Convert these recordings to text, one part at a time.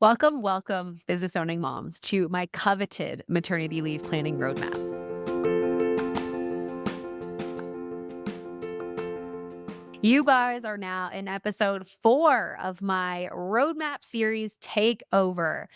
Welcome, welcome, business owning moms, to my coveted maternity leave planning roadmap. You guys are now in episode 4 of my roadmap series takeover.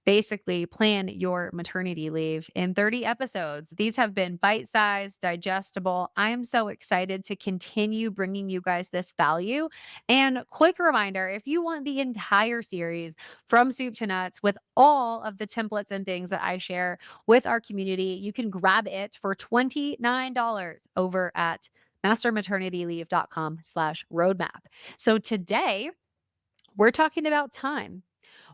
Basically, plan your maternity leave in 30 episodes. These have been bite sized, digestible. I am so excited to continue bringing you guys this value. And quick reminder, if you want the entire series from soup to nuts with all of the templates and things that I share with our community, you can grab it for $29 over at mastermaternityleave.com/roadmap. So today we're talking about time.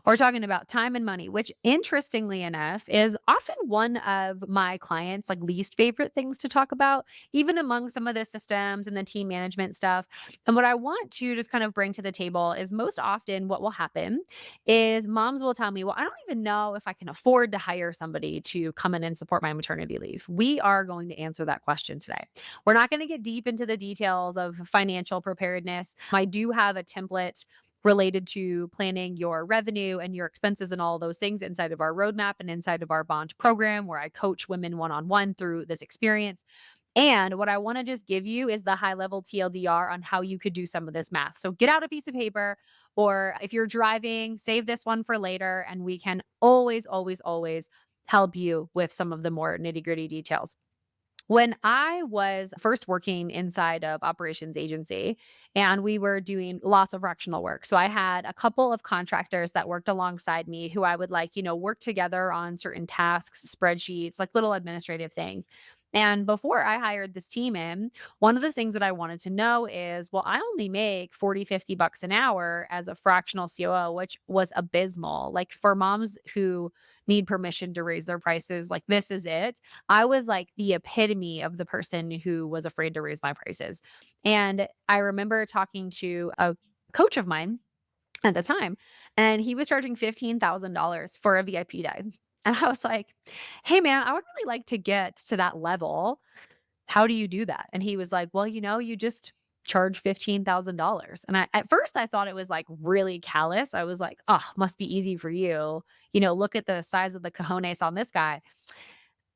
We're talking about time and money, which interestingly enough is often one of my clients' like least favorite things to talk about, even among some of the systems and the team management stuff. And what I want to just kind of bring to the table is most often what will happen is moms will tell me, well, I don't even know if I can afford to hire somebody to come in and support my maternity leave. We are going to answer that question today. We're not going to get deep into the details of financial preparedness. I do have a template related to planning your revenue and your expenses and all those things inside of our roadmap and inside of our bond program where I coach women one-on-one through this experience. And what I want to just give you is the high level TLDR on how you could do some of this math. So get out a piece of paper, or if you're driving, save this one for later and we can always help you with some of the more nitty-gritty details. When I was first working inside of operations agency and we were doing lots of fractional work. So I had a couple of contractors that worked alongside me who I would work together on certain tasks, spreadsheets, like little administrative things. And before I hired this team in, one of the things that I wanted to know is, well, I only make 40, $50 an hour as a fractional COO, which was abysmal. Like for moms who need permission to raise their prices, like this is it. I was like the epitome of the person who was afraid to raise my prices. And I remember talking to a coach of mine at the time, and he was charging $15,000 for a VIP day. And I was like, hey, man, I would really like to get to that level. How do you do that? And he was like, well, you just charge $15,000. And at first I thought it was like really callous. I was like, oh, must be easy for you. Look at the size of the cojones on this guy.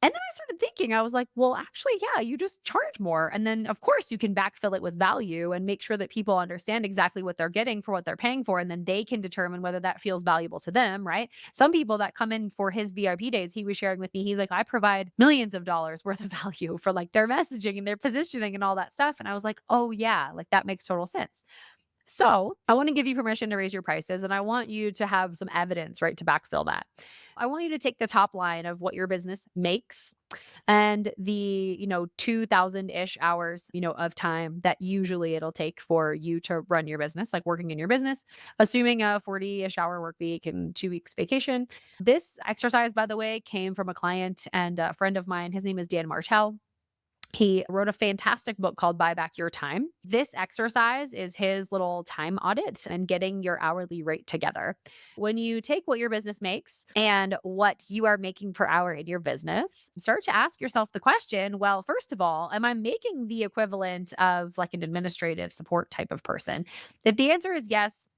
And then I started thinking, I was like, well, actually, yeah, you just charge more. And then, of course, you can backfill it with value and make sure that people understand exactly what they're getting for what they're paying for. And then they can determine whether that feels valuable to them, right? Some people that come in for his VIP days, he was sharing with me, he's like, I provide millions of dollars worth of value for like their messaging and their positioning and all that stuff. And I was like, oh, yeah, like that makes total sense. So I want to give you permission to raise your prices and I want you to have some evidence, right, to backfill that. I want you to take the top line of what your business makes and the, 2000-ish hours, of time that usually it'll take for you to run your business, like working in your business, assuming a 40-ish hour work week and 2 weeks vacation. This exercise, by the way, came from a client and a friend of mine. His name is Dan Martell. He wrote a fantastic book called Buy Back Your Time. This exercise is his little time audit and getting your hourly rate together. When you take what your business makes and what you are making per hour in your business, start to ask yourself the question, well, first of all, am I making the equivalent of like an administrative support type of person? If the answer is yes,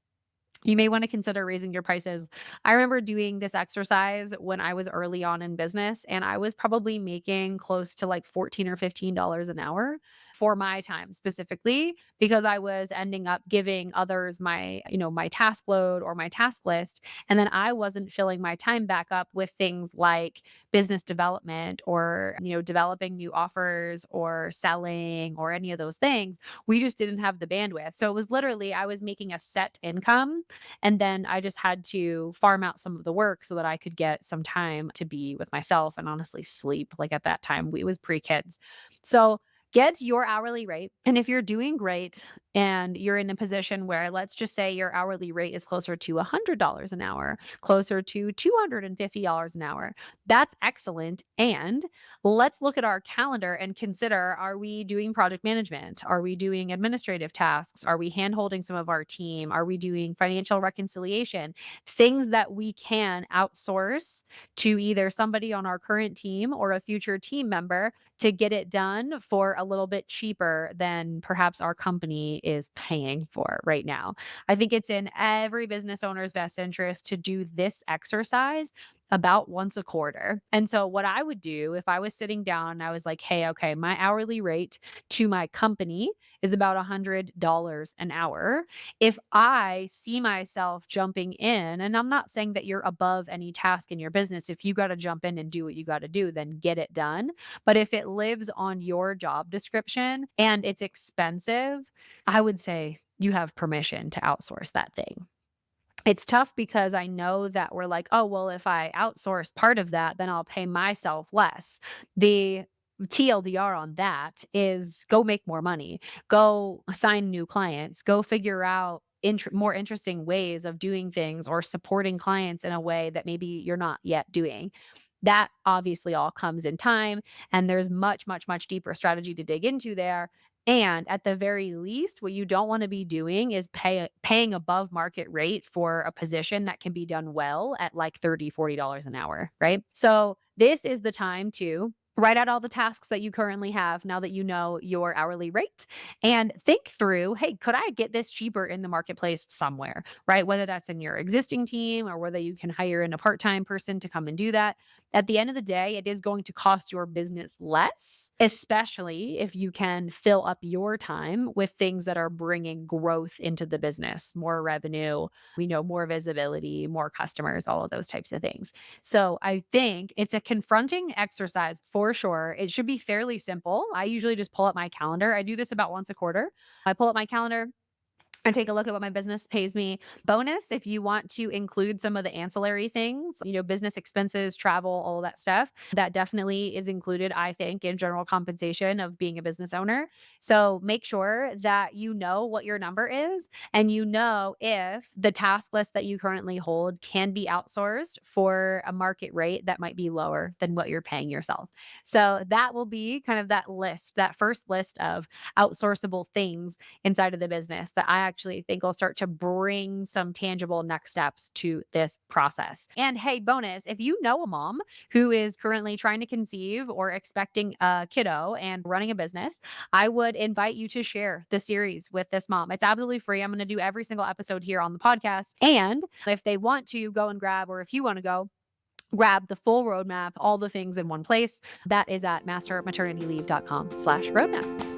you may want to consider raising your prices. I remember doing this exercise when I was early on in business, and I was probably making close to like 14 or $15 an hour for my time specifically because I was ending up giving others my task load or my task list. And then I wasn't filling my time back up with things like business development or, developing new offers or selling or any of those things. We just didn't have the bandwidth. So it was literally, I was making a set income and then I just had to farm out some of the work so that I could get some time to be with myself and honestly sleep. Like at that time, it was pre kids. So get your hourly rate. And if you're doing great and you're in a position where, let's just say your hourly rate is closer to $100 an hour, closer to $250 an hour, that's excellent. And let's look at our calendar and consider, are we doing project management? Are we doing administrative tasks? Are we hand holding some of our team? Are we doing financial reconciliation? Things that we can outsource to either somebody on our current team or a future team member to get it done for a little bit cheaper than perhaps our company is paying for right now. I think it's in every business owner's best interest to do this exercise about once a quarter. And so what I would do if I was sitting down and I was like, "Hey, okay, my hourly rate to my company is about $100 an hour." If I see myself jumping in, and I'm not saying that you're above any task in your business, if you got to jump in and do what you got to do, then get it done. But if it lives on your job description and it's expensive, I would say you have permission to outsource that thing. It's tough because I know that we're like, "Oh, well, if I outsource part of that, then I'll pay myself less." The TLDR on that is go make more money, go sign new clients, go figure out more interesting ways of doing things or supporting clients in a way that maybe you're not yet doing. That obviously all comes in time, and there's much, much, much deeper strategy to dig into there. And at the very least, what you don't wanna be doing is paying above market rate for a position that can be done well at like $30, $40 an hour, right? So, this is the time to write out all the tasks that you currently have now that you know your hourly rate, and think through, "Hey, could I get this cheaper in the marketplace somewhere?" Right? Whether that's in your existing team or whether you can hire in a part-time person to come and do that. At the end of the day, it is going to cost your business less, especially if you can fill up your time with things that are bringing growth into the business, more revenue, we know more visibility, more customers, all of those types of things. So I think it's a confronting exercise for sure. It should be fairly simple. I usually just pull up my calendar. I do this about once a quarter. I pull up my calendar and take a look at what my business pays me. Bonus, if you want to include some of the ancillary things, business expenses, travel, all of that stuff, that definitely is included, I think, in general compensation of being a business owner. So make sure that you know what your number is and you know if the task list that you currently hold can be outsourced for a market rate that might be lower than what you're paying yourself. So that will be kind of that list, that first list of outsourceable things inside of the business that I actually think will start to bring some tangible next steps to this process. And hey, bonus, if you know a mom who is currently trying to conceive or expecting a kiddo and running a business, I would invite you to share the series with this mom. It's absolutely free. I'm going to do every single episode here on the podcast. And if they want to go and grab, or if you want to go, grab the full roadmap, all the things in one place, that is at mastermaternityleave.com/roadmap.